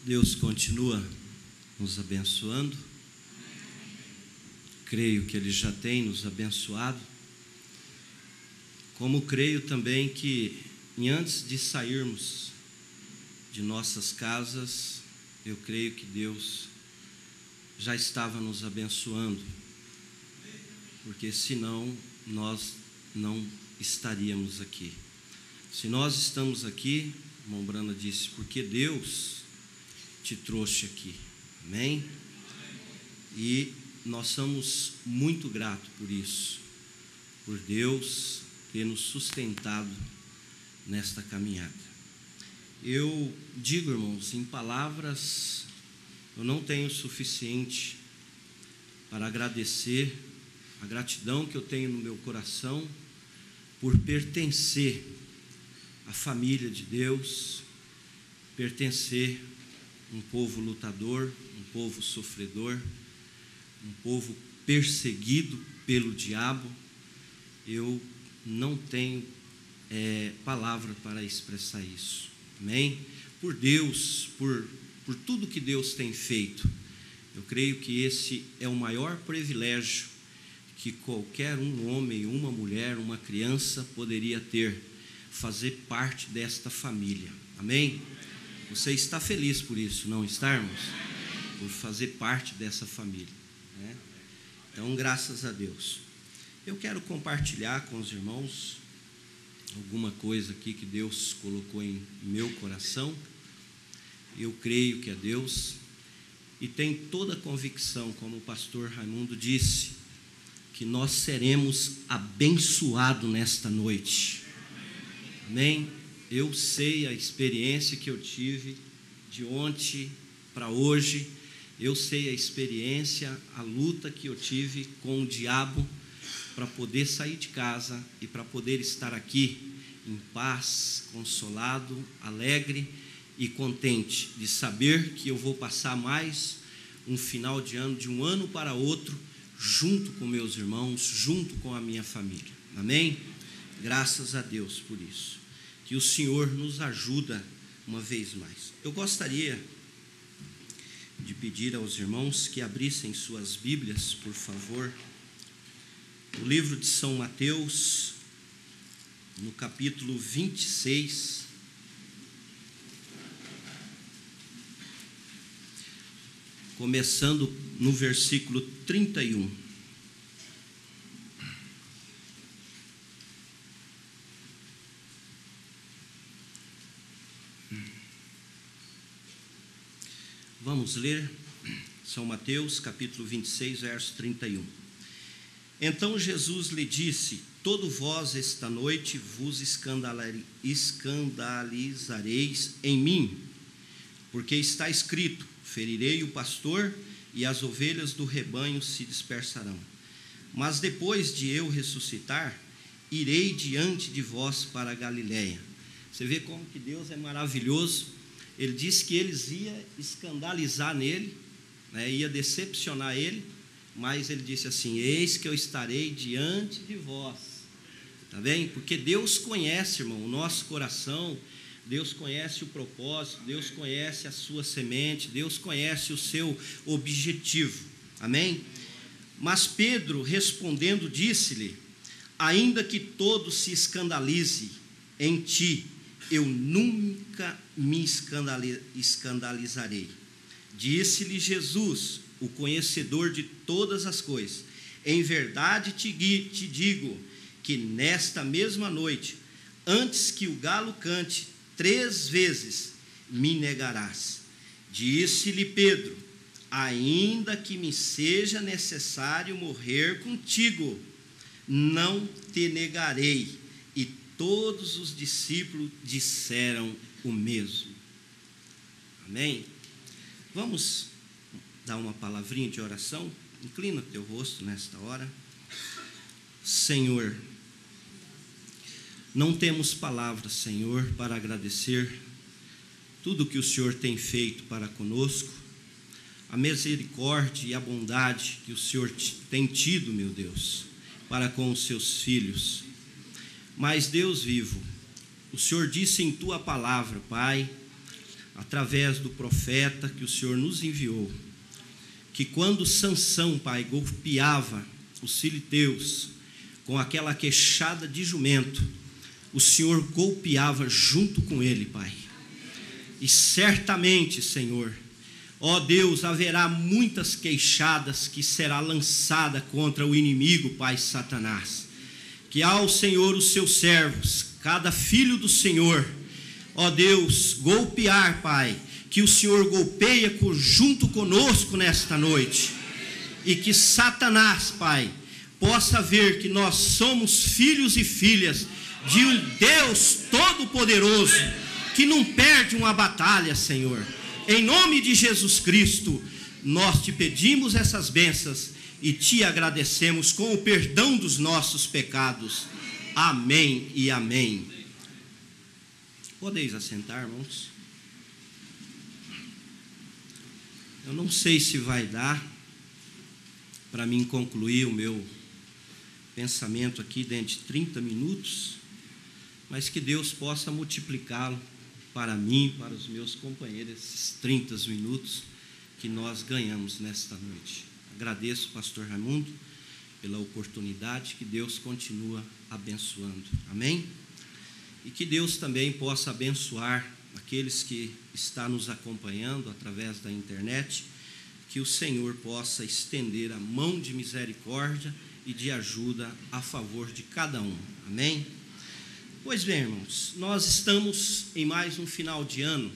Deus continua nos abençoando. Creio que Ele já tem nos abençoado. Como creio também que antes de sairmos de nossas casas, eu creio que Deus já estava nos abençoando, porque senão nós não estaríamos aqui. Se nós estamos aqui, o irmão Brana disse, porque Deus te trouxe aqui, amém? E nós somos muito gratos por isso, por Deus ter nos sustentado nesta caminhada. Eu digo, irmãos, em palavras, eu não tenho o suficiente para agradecer a gratidão que eu tenho no meu coração por pertencer à família de Deus, pertencer a um povo lutador, um povo sofredor, um povo perseguido pelo diabo. Eu não tenho palavra para expressar isso, amém? Por Deus, por tudo que Deus tem feito, eu creio que esse é o maior privilégio que qualquer um homem, uma mulher, uma criança poderia ter, fazer parte desta família, amém? Você está feliz por isso, não está, irmãos? Por fazer parte dessa família, né? Então, graças a Deus. Eu quero compartilhar com os irmãos alguma coisa aqui que Deus colocou em meu coração. Eu creio que é Deus e tenho toda a convicção, como o pastor Raimundo disse, que nós seremos abençoados nesta noite, amém? Eu sei a experiência que eu tive de ontem para hoje, eu sei a experiência, a luta que eu tive com o diabo para poder sair de casa e para poder estar aqui em paz, consolado, alegre e contente de saber que eu vou passar mais um final de ano, de um ano para outro, junto com meus irmãos, junto com a minha família, amém? Graças a Deus por isso. Que o Senhor nos ajuda uma vez mais. Eu gostaria de pedir aos irmãos que abrissem suas Bíblias, por favor, o livro de São Mateus, no capítulo 26, começando no versículo 31. Vamos ler São Mateus, capítulo 26, verso 31. Então Jesus lhe disse: todo vós esta noite vos escandalizareis em mim, porque está escrito: ferirei o pastor e as ovelhas do rebanho se dispersarão. Mas depois de eu ressuscitar, irei diante de vós para a Galiléia. Você vê como que Deus é maravilhoso. Ele disse que eles iam escandalizar nele, né, ia decepcionar ele, mas ele disse assim: eis que eu estarei diante de vós. Está bem? Porque Deus conhece, irmão, o nosso coração, Deus conhece o propósito, Deus conhece a sua semente, Deus conhece o seu objetivo, amém? Mas Pedro, respondendo, disse-lhe: ainda que todos se escandalize em ti, eu nunca me escandalizarei. Disse-lhe Jesus, o conhecedor de todas as coisas: em verdade te digo que nesta mesma noite, antes que o galo cante 3 vezes, me negarás. Disse-lhe Pedro: ainda que me seja necessário morrer contigo, não te negarei. E todos os discípulos disseram o mesmo. Amém? Vamos dar uma palavrinha de oração? Inclina o teu rosto nesta hora. Senhor, não temos palavras, Senhor, para agradecer tudo que o Senhor tem feito para conosco, a misericórdia e a bondade que o Senhor tem tido, meu Deus, para com os seus filhos. Mas, Deus vivo, o Senhor disse em tua palavra, Pai, através do profeta que o Senhor nos enviou, que quando Sansão, Pai, golpeava os filisteus com aquela queixada de jumento, o Senhor golpeava junto com ele, Pai. E certamente, Senhor, ó Deus, haverá muitas queixadas que será lançada contra o inimigo, Pai, Satanás. Que ao Senhor os seus servos, cada filho do Senhor, ó Deus, golpear, Pai, que o Senhor golpeia junto conosco nesta noite. E que Satanás, Pai, possa ver que nós somos filhos e filhas de um Deus Todo-Poderoso, que não perde uma batalha, Senhor. Em nome de Jesus Cristo, nós te pedimos essas bênçãos e te agradecemos com o perdão dos nossos pecados. Amém e amém. Podeis assentar, irmãos? Eu não sei se vai dar para mim concluir o meu pensamento aqui dentro de 30 minutos, mas que Deus possa multiplicá-lo para mim, para os meus companheiros, esses 30 minutos que nós ganhamos nesta noite. Agradeço, pastor Raimundo, pela oportunidade, que Deus continua abençoando. Amém? E que Deus também possa abençoar aqueles que estão nos acompanhando através da internet, que o Senhor possa estender a mão de misericórdia e de ajuda a favor de cada um. Amém? Pois bem, irmãos, nós estamos em mais um final de ano,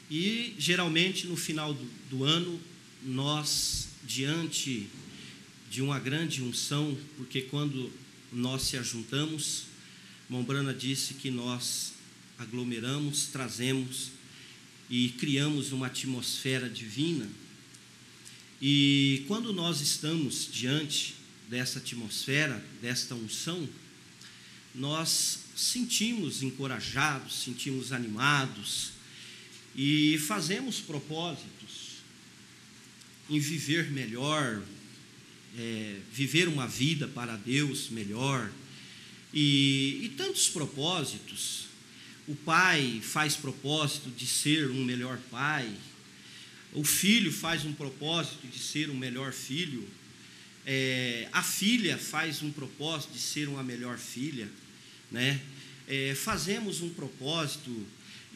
e geralmente no final do ano, nós, diante de uma grande unção, porque quando nós se ajuntamos, Mombrana disse que nós aglomeramos, trazemos e criamos uma atmosfera divina. E quando nós estamos diante dessa atmosfera, desta unção, nós sentimos encorajados, sentimos animados e fazemos propósitos em viver melhor, viver uma vida para Deus melhor, e tantos propósitos. O pai faz propósito de ser um melhor pai, o filho faz um propósito de ser um melhor filho, a filha faz um propósito de ser uma melhor filha, né? Fazemos um propósito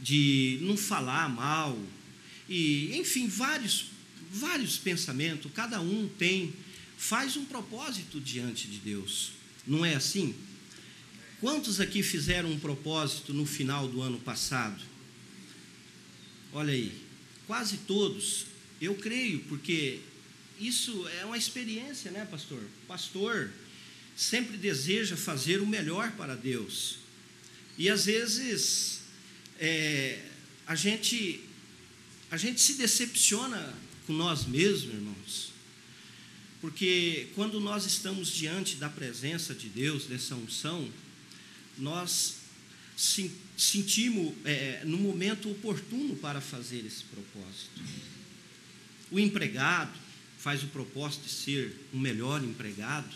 de não falar mal, e enfim, vários pensamentos, cada um faz um propósito diante de Deus, não é assim? Quantos aqui fizeram um propósito no final do ano passado? Olha aí, quase todos, eu creio, porque isso é uma experiência, né, pastor? O pastor sempre deseja fazer o melhor para Deus, e às vezes a gente se decepciona com nós mesmos, irmãos, porque quando nós estamos diante da presença de Deus, dessa unção, nós sentimos no momento oportuno para fazer esse propósito. O empregado faz o propósito de ser um melhor empregado,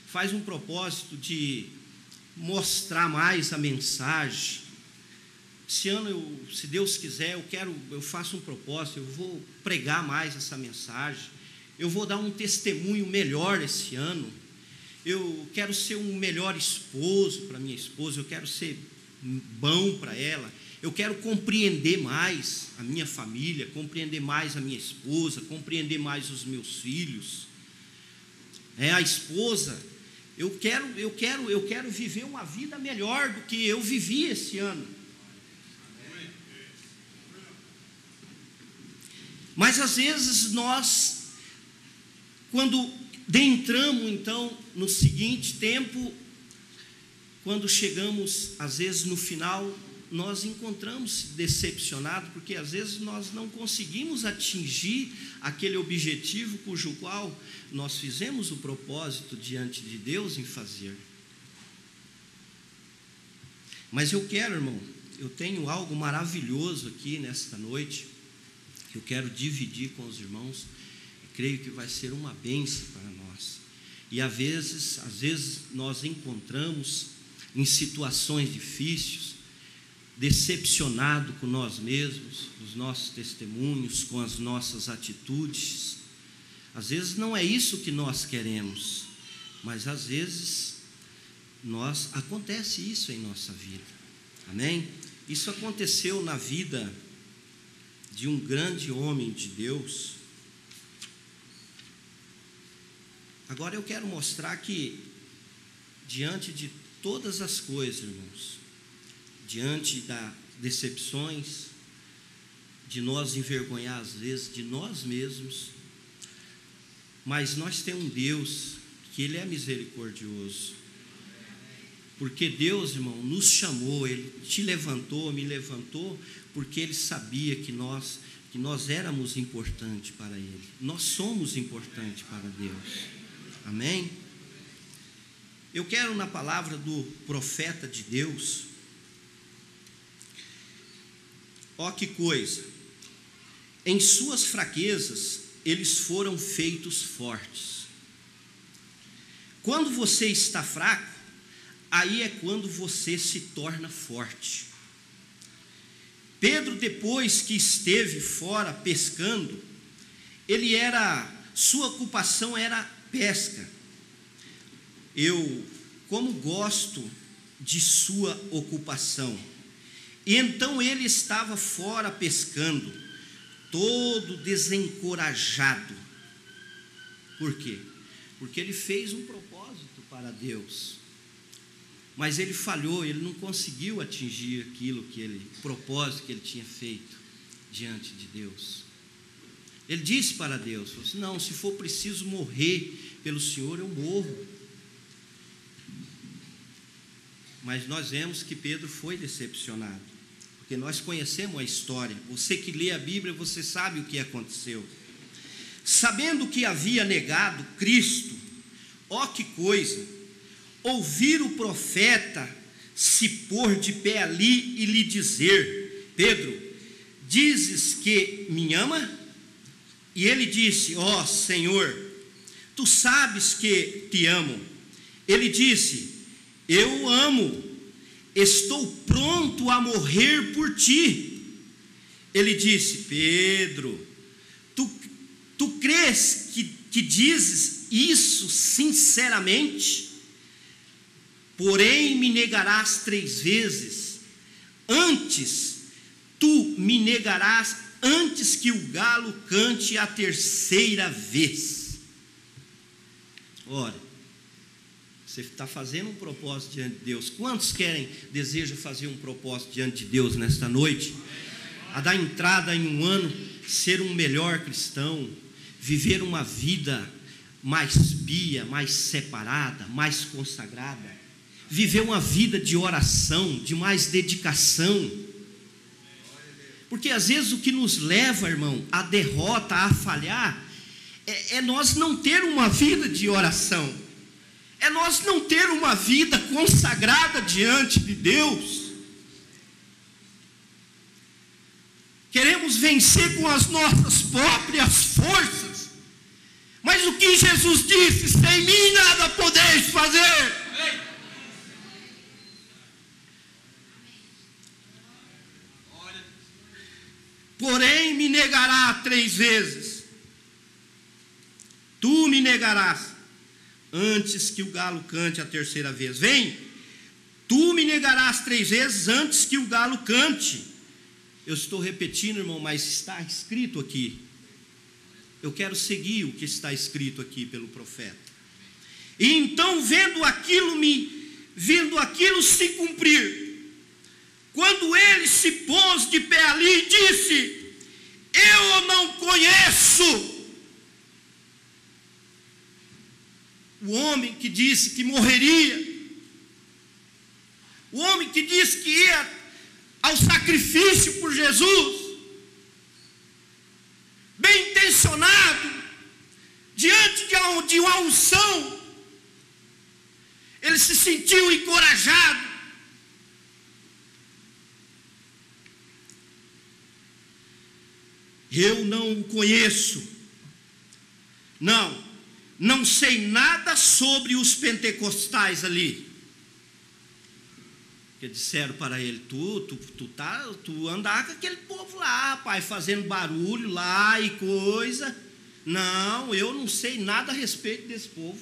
faz um propósito de mostrar mais a mensagem. Esse ano, se Deus quiser, eu faço um propósito, eu vou pregar mais essa mensagem, eu vou dar um testemunho melhor esse ano, eu quero ser um melhor esposo para minha esposa, eu quero ser bom para ela, eu quero compreender mais a minha família, compreender mais a minha esposa, compreender mais os meus filhos. A esposa, eu quero viver uma vida melhor do que eu vivi esse ano. Mas às vezes nós, quando entramos então no seguinte tempo, quando chegamos às vezes no final, nós encontramos decepcionados, porque às vezes nós não conseguimos atingir aquele objetivo cujo qual nós fizemos o propósito diante de Deus em fazer. Mas eu quero, irmão, eu tenho algo maravilhoso aqui nesta noite, que eu quero dividir com os irmãos, e creio que vai ser uma bênção para nós. E às vezes nós encontramos em situações difíceis, decepcionado com nós mesmos, com os nossos testemunhos, com as nossas atitudes. Às vezes não é isso que nós queremos, mas às vezes acontece isso em nossa vida. Amém? Isso aconteceu na vida de um grande homem de Deus. Agora eu quero mostrar que, diante de todas as coisas, irmãos, diante das decepções, de nós envergonhar às vezes de nós mesmos, mas nós temos um Deus que Ele é misericordioso, porque Deus, irmão, nos chamou, Ele te levantou, me levantou, porque Ele sabia que nós éramos importantes para Ele, nós somos importantes para Deus. Amém? Eu quero, na palavra do profeta de Deus, ó que coisa, em suas fraquezas eles foram feitos fortes. Quando você está fraco, aí é quando você se torna forte. Pedro, depois que esteve fora pescando, sua ocupação era pesca. Eu, como gosto de sua ocupação. E então ele estava fora pescando, todo desencorajado. Por quê? Porque ele fez um propósito para Deus, mas ele falhou, ele não conseguiu atingir o propósito que ele tinha feito diante de Deus. Ele disse para Deus, falou assim, não, se for preciso morrer pelo Senhor, eu morro. Mas nós vemos que Pedro foi decepcionado, porque nós conhecemos a história. Você que lê a Bíblia, você sabe o que aconteceu. Sabendo que havia negado Cristo, ó que coisa, ouvir o profeta se pôr de pé ali e lhe dizer, Pedro, dizes que me ama? E ele disse, ó Senhor, tu sabes que te amo. Ele disse, eu amo, estou pronto a morrer por ti. Ele disse, Pedro, tu crês que dizes isso sinceramente? Porém me negarás 3 vezes, tu me negarás antes que o galo cante a 3ª vez. Ora, você está fazendo um propósito diante de Deus. Quantos desejam fazer um propósito diante de Deus nesta noite? A dar entrada em um ano, ser um melhor cristão, viver uma vida mais pia, mais separada, mais consagrada, viver uma vida de oração, de mais dedicação. Porque às vezes o que nos leva, irmão, à derrota, a falhar, é nós não ter uma vida de oração, é nós não ter uma vida consagrada diante de Deus. Queremos vencer com as nossas próprias forças, mas o que Jesus disse, sem mim nada podeis fazer. Porém me negará 3 vezes, tu me negarás antes que o galo cante a 3ª vez. Vem, tu me negarás 3 vezes antes que o galo cante. Eu estou repetindo, irmão, mas está escrito aqui. Eu quero seguir o que está escrito aqui pelo profeta. E então, vendo aquilo se cumprir, quando ele se pôs de pé ali e disse, eu não conheço o homem que disse que morreria, o homem que disse que ia ao sacrifício por Jesus, bem intencionado, diante de uma unção, ele se sentiu encorajado. Eu não o conheço, não sei nada sobre os pentecostais ali. Porque disseram para ele, tu andar com aquele povo lá, rapaz, fazendo barulho lá e coisa. Não, eu não sei nada a respeito desse povo.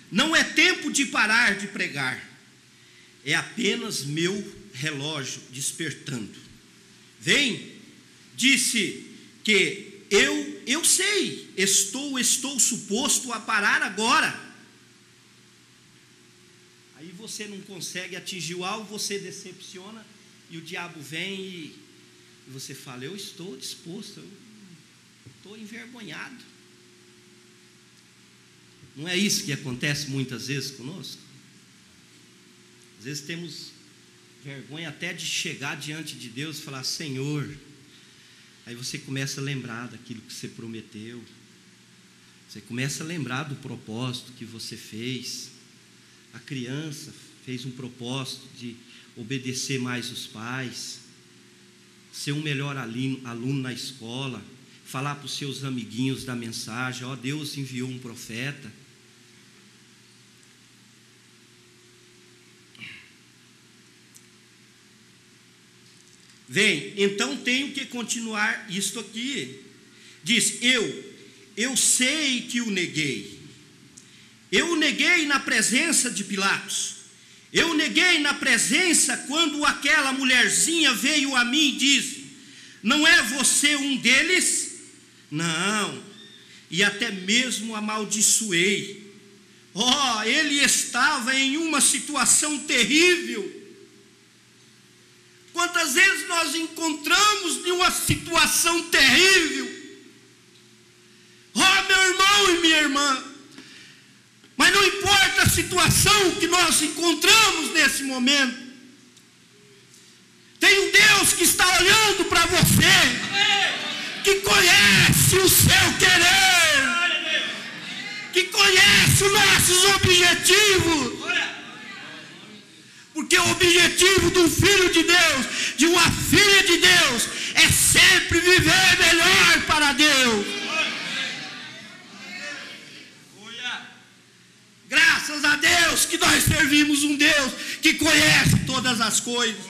Não é tempo de parar de pregar. É apenas meu relógio despertando. Vem, disse que eu sei, estou suposto a parar agora. Aí você não consegue atingir o alvo, você decepciona, e o diabo vem e você fala, eu estou disposto, eu estou envergonhado. Não é isso que acontece muitas vezes conosco? Às vezes temos vergonha até de chegar diante de Deus e falar, Senhor. Aí você começa a lembrar daquilo que você prometeu. Você começa a lembrar do propósito que você fez. A criança fez um propósito de obedecer mais os pais, ser um melhor aluno na escola, falar para os seus amiguinhos da mensagem, ó, Deus enviou um profeta. Vem, então tenho que continuar isto aqui. Diz, eu sei que o neguei. Eu o neguei na presença de Pilatos. Eu o neguei na presença quando aquela mulherzinha veio a mim e disse, não é você um deles? Não. E até mesmo amaldiçoei. Oh, ele estava em uma situação terrível. Quantas vezes nós encontramos em uma situação terrível? Oh, meu irmão e minha irmã, mas não importa a situação que nós encontramos nesse momento, tem um Deus que está olhando para você, que conhece o seu querer, que conhece os nossos objetivos. Porque o objetivo de um filho de Deus, de uma filha de Deus, é sempre viver melhor para Deus. Graças a Deus que nós servimos um Deus que conhece todas as coisas.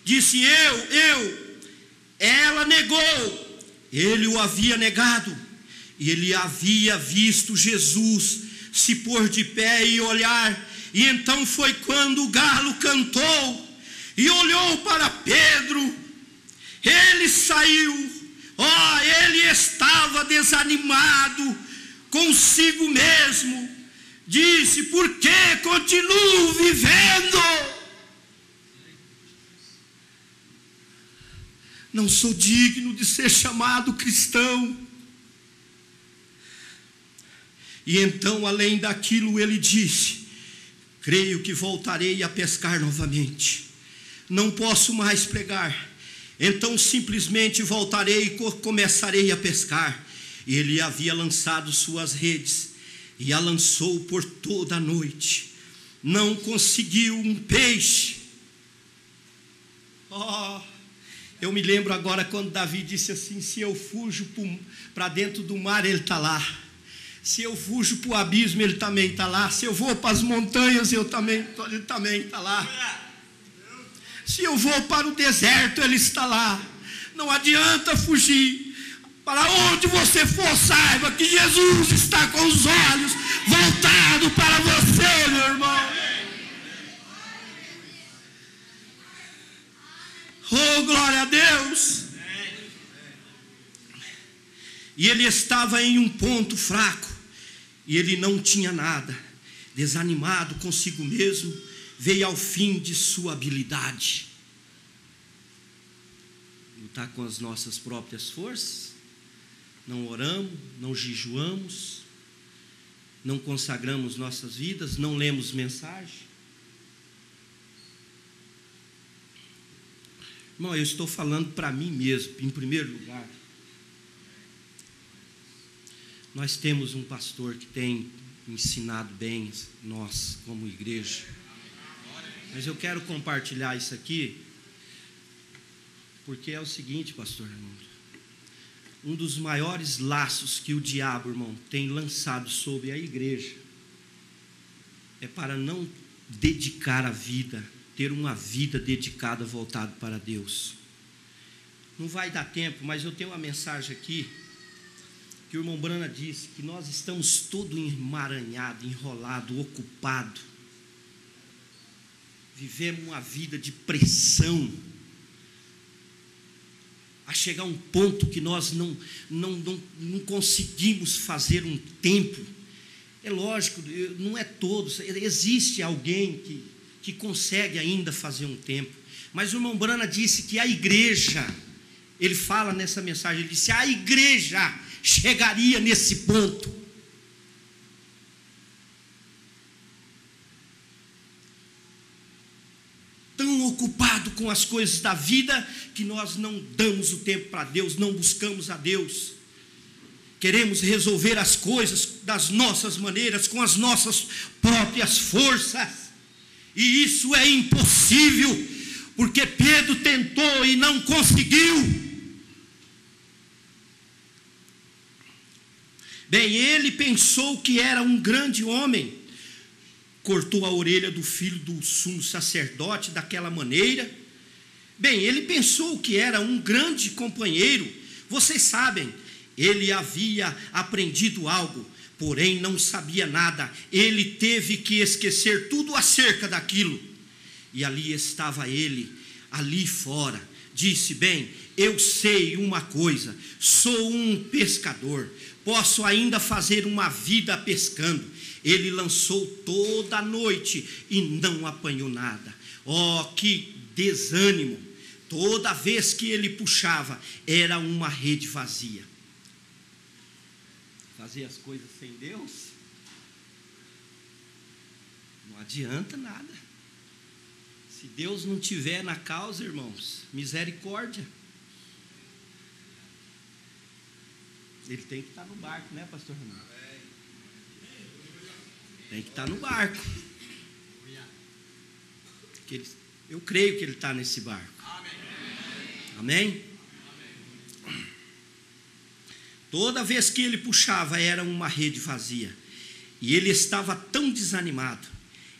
Disse ela negou, ele o havia negado, e ele havia visto Jesus se pôr de pé e olhar, e então foi quando o galo cantou, e olhou para Pedro, ele saiu, ele estava desanimado consigo mesmo, disse, por que continuo vivendo? Não sou digno de ser chamado cristão. E então, além daquilo, ele disse, creio que voltarei a pescar novamente. Não posso mais pregar. Então, simplesmente voltarei e começarei a pescar. E ele havia lançado suas redes, e a lançou por toda a noite. Não conseguiu um peixe. Eu me lembro agora quando Davi disse assim, se eu fujo para dentro do mar, ele está lá. Se eu fujo para o abismo, ele também está lá. Se eu vou para as montanhas, ele também está lá. Se eu vou para o deserto, ele está lá. Não adianta fugir. Para onde você for, saiba que Jesus está com os olhos voltados para você, meu irmão. Oh, glória a Deus. E ele estava em um ponto fraco. E ele não tinha nada, desanimado consigo mesmo, veio ao fim de sua habilidade. Lutar com as nossas próprias forças, não oramos, não jejuamos, não consagramos nossas vidas, não lemos mensagem. Irmão, eu estou falando para mim mesmo, em primeiro lugar. Nós temos um pastor que tem ensinado bem nós, como igreja. Mas eu quero compartilhar isso aqui, porque é o seguinte, pastor Raimundo. Um dos maiores laços que o diabo, irmão, tem lançado sobre a igreja é para não dedicar a vida, ter uma vida dedicada, voltada para Deus. Não vai dar tempo, mas eu tenho uma mensagem aqui, que o irmão Brana disse, que nós estamos todo emaranhado, enrolado, ocupado. Vivemos uma vida de pressão, a chegar a um ponto que nós não conseguimos fazer um tempo. É lógico, não é todos, existe alguém que consegue ainda fazer um tempo, mas o irmão Brana disse que a igreja, ele fala nessa mensagem, ele disse, a igreja chegaria nesse ponto. Tão ocupado com as coisas da vida, que nós não damos o tempo para Deus, não buscamos a Deus. Queremos resolver as coisas das nossas maneiras, com as nossas próprias forças, e isso é impossível, porque Pedro tentou e não conseguiu. Bem, ele pensou que era um grande homem, cortou a orelha do filho do sumo sacerdote daquela maneira. Bem, ele pensou que era um grande companheiro. Vocês sabem, ele havia aprendido algo, porém não sabia nada. Ele teve que esquecer tudo acerca daquilo. E ali estava ele, ali fora. Disse, bem, eu sei uma coisa, sou um pescador, posso ainda fazer uma vida pescando. Ele lançou toda a noite e não apanhou nada. Oh, que desânimo! Toda vez que ele puxava, era uma rede vazia. Fazer as coisas sem Deus não adianta nada. Se Deus não tiver na causa, irmãos, misericórdia. Ele tem que estar no barco, né, pastor Renato? Tem que estar no barco. Eu creio que ele está nesse barco. Amém? Toda vez que ele puxava, era uma rede vazia. E ele estava tão desanimado,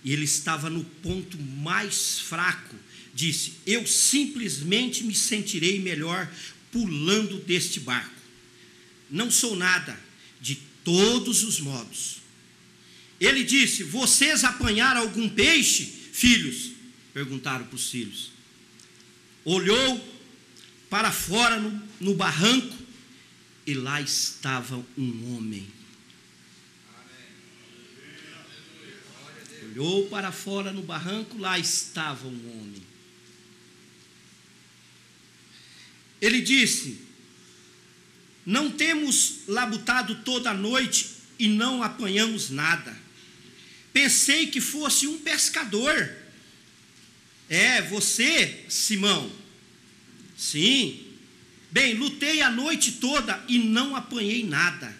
e ele estava no ponto mais fraco. Disse, eu simplesmente me sentirei melhor pulando deste barco. Não sou nada, de todos os modos. Ele disse, vocês apanharam algum peixe, filhos? Perguntaram para os filhos. Olhou para fora no barranco, e lá estava um homem. Olhou para fora no barranco, lá estava um homem. Ele disse, não temos labutado toda a noite e não apanhamos nada. Pensei que fosse um pescador. É, você, Simão? Sim. Bem, lutei a noite toda e não apanhei nada.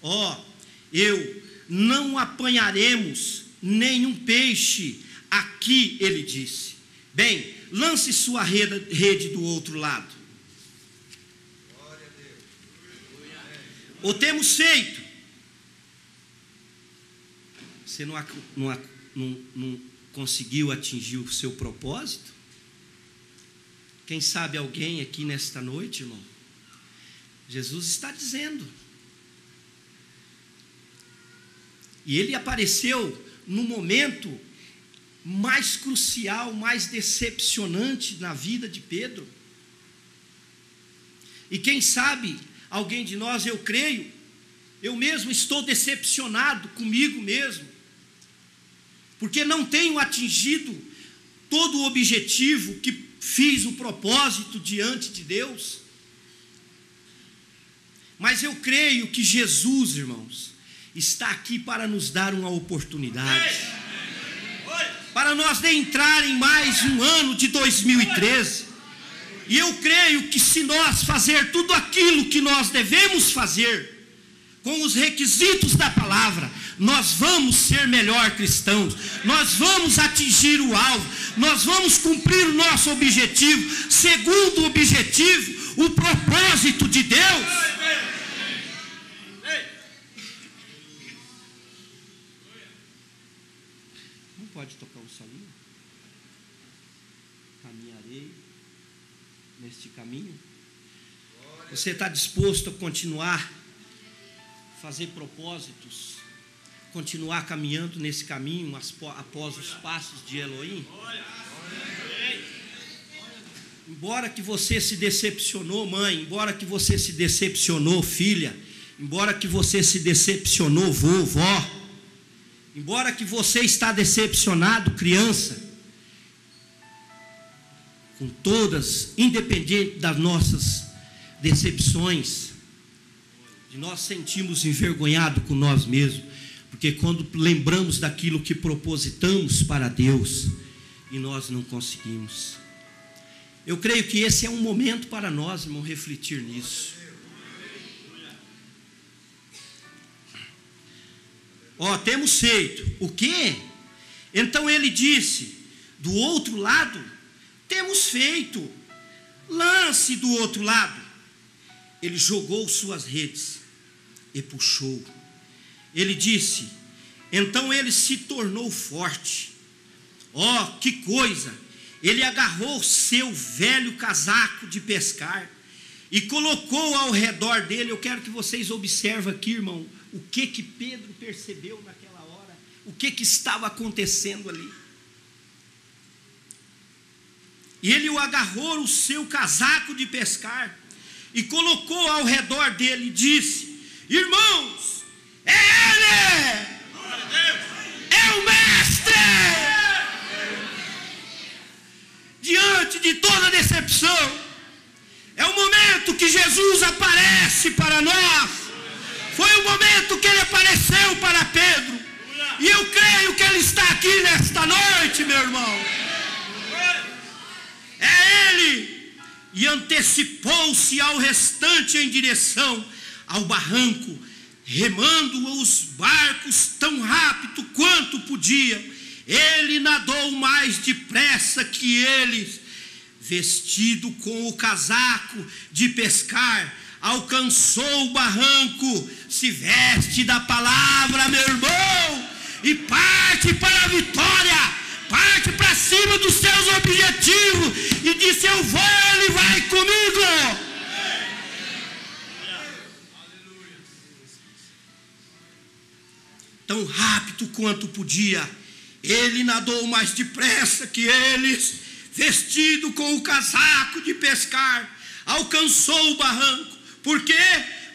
Ó, eu não apanharemos nenhum peixe aqui, ele disse. Bem, lance sua rede do outro lado. O temos feito. Você não conseguiu atingir o seu propósito? Quem sabe alguém aqui nesta noite, irmão? Jesus está dizendo. E ele apareceu no momento mais crucial, mais decepcionante na vida de Pedro. E quem sabe alguém de nós, eu creio, eu mesmo estou decepcionado comigo mesmo, porque não tenho atingido todo o objetivo que fiz o propósito diante de Deus. Mas eu creio que Jesus, irmãos, está aqui para nos dar uma oportunidade, para nós entrar em mais um ano de 2013. E eu creio que se nós fazer tudo aquilo que nós devemos fazer, com os requisitos da palavra, nós vamos ser melhor cristãos, nós vamos atingir o alvo, nós vamos cumprir o nosso objetivo, segundo o objetivo, o propósito de Deus. Não pode tocar um solinho? Caminharei neste caminho. Você está disposto a continuar, fazer propósitos, continuar caminhando nesse caminho após os passos de Elohim? Embora que você se decepcionou, mãe, embora que você se decepcionou, filha, embora que você se decepcionou, vó, embora que você está decepcionado, criança, com todas, independente das nossas decepções, de nós sentimos envergonhado com nós mesmos, porque quando lembramos daquilo que propositamos para Deus e nós não conseguimos. Eu creio que esse é um momento para nós, irmão, refletir nisso. Temos feito o quê? Então ele disse, do outro lado, temos feito, lance do outro lado. Ele jogou suas redes e puxou. Ele disse, então ele se tornou forte. Que coisa! Ele agarrou seu velho casaco de pescar e colocou ao redor dele. Eu quero que vocês observem aqui, irmão, o que Pedro percebeu naquela hora, o que estava acontecendo ali. E ele o agarrou o seu casaco de pescar e colocou ao redor dele e disse, irmãos, é ele! É o mestre! Diante de toda decepção, é o momento que Jesus aparece para nós. Foi o momento que ele apareceu para Pedro. E eu creio que ele está aqui nesta noite, meu irmão. É ele. E antecipou-se ao restante em direção ao barranco, remando os barcos tão rápido quanto podia. Ele nadou mais depressa que eles, vestido com o casaco de pescar, alcançou o barranco, se veste da palavra, meu irmão, e parte para a vitória, parte para cima dos seus objetivos, e disse, eu vou, ele vai comigo. Tão rápido quanto podia, ele nadou mais depressa que eles, vestido com o casaco de pescar, alcançou o barranco, porque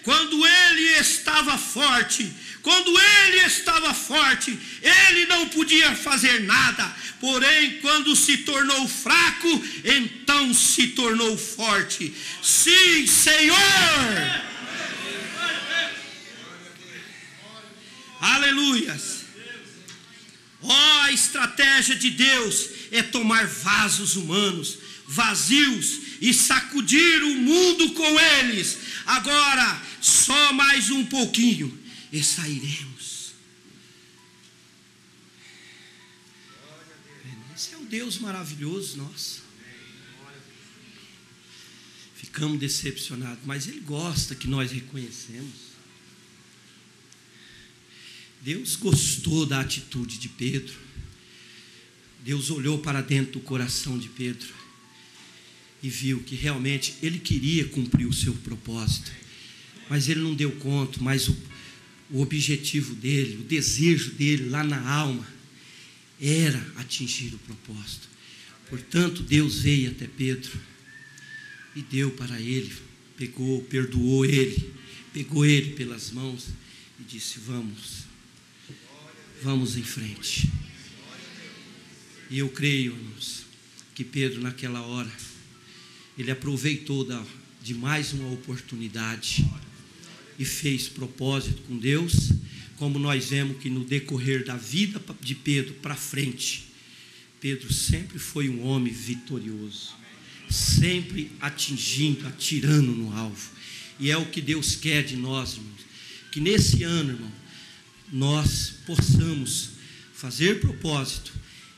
quando ele estava forte, ele não podia fazer nada, porém quando se tornou fraco, então se tornou forte. Sim, Senhor! Aleluias! A estratégia de Deus é tomar vasos humanos, vazios, e sacudir o mundo com eles. Agora, só mais um pouquinho e sairemos. Esse é o Deus maravilhoso nosso. Ficamos decepcionados, mas Ele gosta que nós reconhecemos. Deus gostou da atitude de Pedro. Deus olhou para dentro do coração de Pedro e viu que realmente ele queria cumprir o seu propósito, mas ele não deu conta. Mas o objetivo dele, o desejo dele lá na alma era atingir o propósito. Portanto, Deus veio até Pedro e deu para ele, perdoou ele, pegou ele pelas mãos e disse, vamos em frente. E eu creio, irmãos, que Pedro naquela hora, ele aproveitou de mais uma oportunidade e fez propósito com Deus, como nós vemos que no decorrer da vida de Pedro para frente, Pedro sempre foi um homem vitorioso, sempre atirando no alvo. E é o que Deus quer de nós, irmãos, que nesse ano, irmão, nós possamos fazer propósito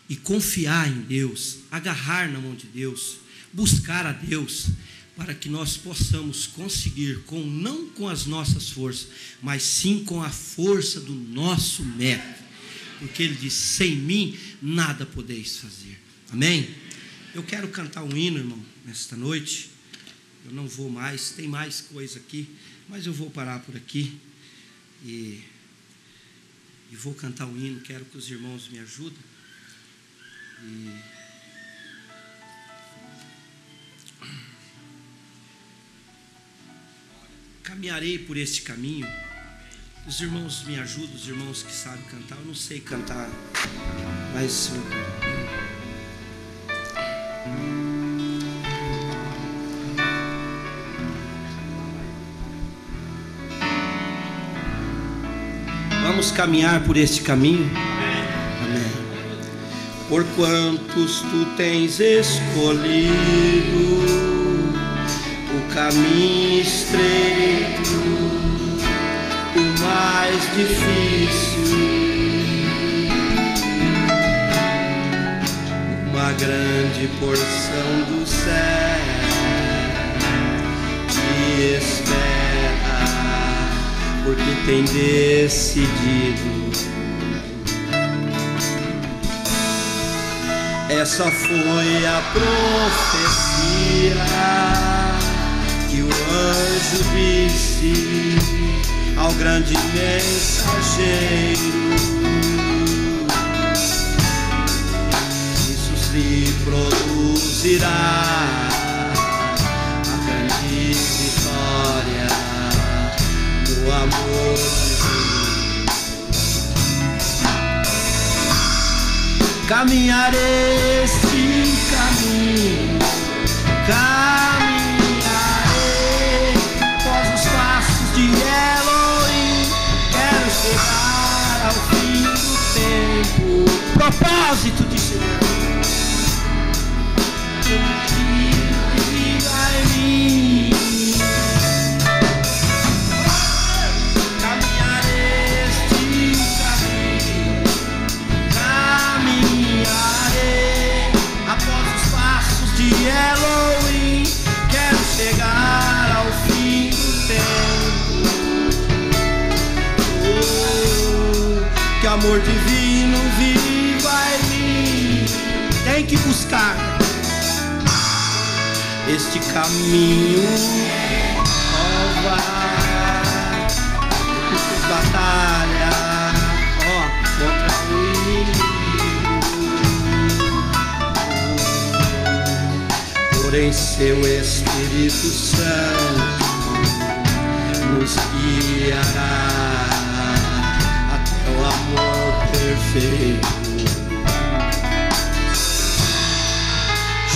e confiar em Deus, agarrar na mão de Deus, buscar a Deus, para que nós possamos conseguir, não com as nossas forças, mas sim com a força do nosso Mestre, porque Ele diz: sem mim nada podeis fazer. Amém? Eu quero cantar um hino, irmão, nesta noite. Eu não vou mais, tem mais coisa aqui, mas eu vou parar por aqui e vou cantar um hino. Quero que os irmãos me ajudem. Caminharei por este caminho. Os irmãos me ajudam, os irmãos que sabem cantar. Eu não sei cantar, mas vamos caminhar por este caminho. Amém. Por quantos tu tens escolhido o caminho estreito, o mais difícil, uma grande porção do céu te espera, porque tem decidido. Essa foi a profecia que o anjo disse ao grande mensageiro. Isso se produzirá a grande vitória no amor divino. Caminharei este caminho, caminharei após os passos de Elohim. Quero chegar ao fim do tempo. Propósito de Senhor. Viva em mim. Caminharei este caminho, caminharei após os passos de Elohim. Quero chegar ao fim do tempo. Oh, que amor divino viva em mim. Tem que buscar este caminho. Ó, vai batalha, ó, contra o inimigo. Porém seu Espírito Santo nos guiará até o amor perfeito.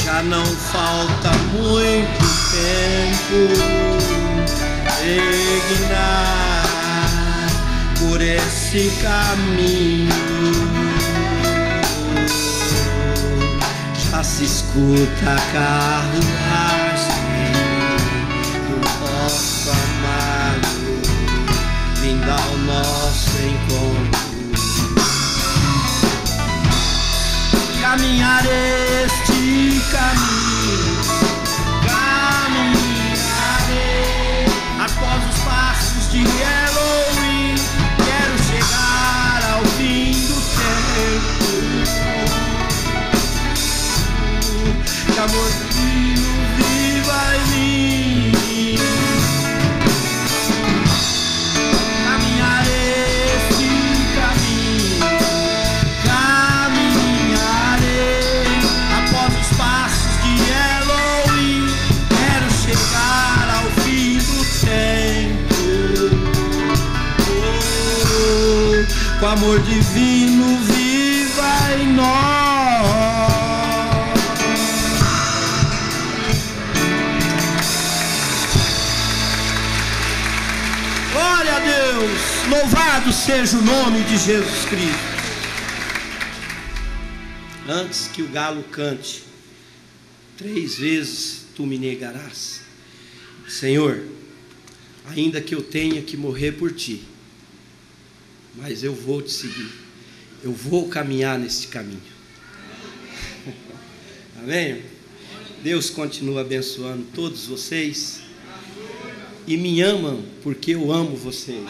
Já não falta muito tempo peregrinar por esse caminho. Já se escuta a carruagem do nosso amado vindo ao nosso encontro. Caminharei este caminho, caminharei após os passos de Elohim. Quero chegar ao fim do tempo. Que amor divino viva em mim. Caminharei este caminho, após os passos de Elohim. Quero chegar ao fim do tempo. Oh, com amor divino viva em nós. Glória a Deus, louvado seja o nome de Jesus Cristo. Antes que o galo cante, 3 vezes tu me negarás. Senhor, ainda que eu tenha que morrer por ti, mas eu vou te seguir. Eu vou caminhar neste caminho. Amém? Deus continua abençoando todos vocês. E me amam porque eu amo vocês.